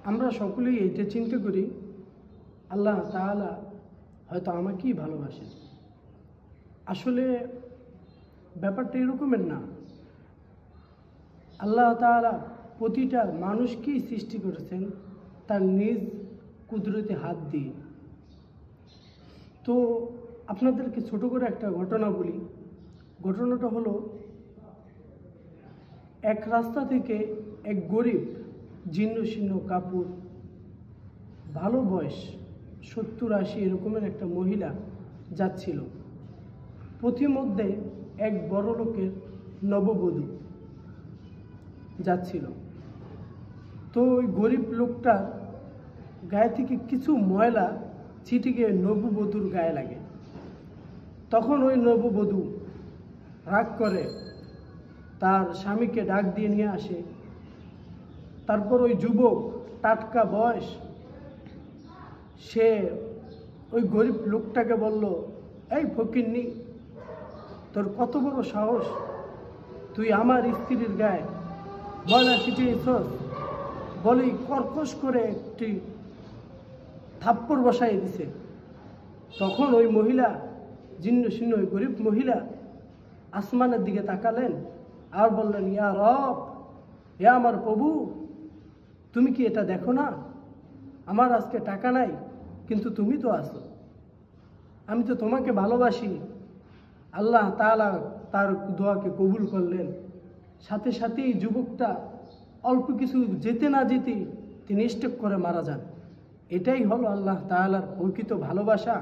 আমরা সকলেই এটা চিন্তা করি আল্লাহ তাআলা হয়তো আমাকেই ভালোবাসেন। আসলে ব্যাপারটা এরকমের না। আল্লাহ তাআলা প্রতিটা মানুষকেই সৃষ্টি করেছেন তার নিজ কুদরতি হাত দিয়ে। তো আপনাদেরকে ছোট করে একটা ঘটনা বলি। ঘটনাটা হলো, এক রাস্তা থেকে এক গরিব জীর্ণ শীর্ণ কাপড়, ভালো বয়স 70-80 এরকমের একটা মহিলা যাচ্ছিল। পথিমধ্যে এক বড় লোকের নববধূ যাচ্ছিল। তো ওই গরিব লোকটার গায়ে থেকে কিছু ময়লা ছিটিকে নববধূর গায়ে লাগে। তখন ওই নববধূ রাগ করে তার স্বামীকে ডাক দিয়ে নিয়ে আসে। তারপর ওই যুবক, টাটকা বয়স, সে ওই গরিব লোকটাকে বলল, এই ফকিন্নি, তোর কত বড় সাহস, তুই আমার স্ত্রীর গায়ে ময়লা ছিটিয়েছস? বলেই কর্কশ করে একটি থাপ্পড় বসাই দিছে। তখন ওই মহিলা, জীর্ণ শীর্ণ ওই গরিব মহিলা আসমানের দিকে তাকালেন আর বললেন, ইয়া রব, হে আমার প্রভু, তুমি কি এটা দেখো না? আমার আজকে টাকা নাই, কিন্তু তুমি তো আছো, আমি তো তোমাকে ভালোবাসি। আল্লাহ তাআলা তার দোয়াকে কবুল করলেন। সাথে সাথেই যুবকটা অল্প কিছু যেতে না যেতেই তিনি স্ট্রোক করে মারা যান। এটাই হলো আল্লাহ তাআলার প্রকৃত ভালোবাসা।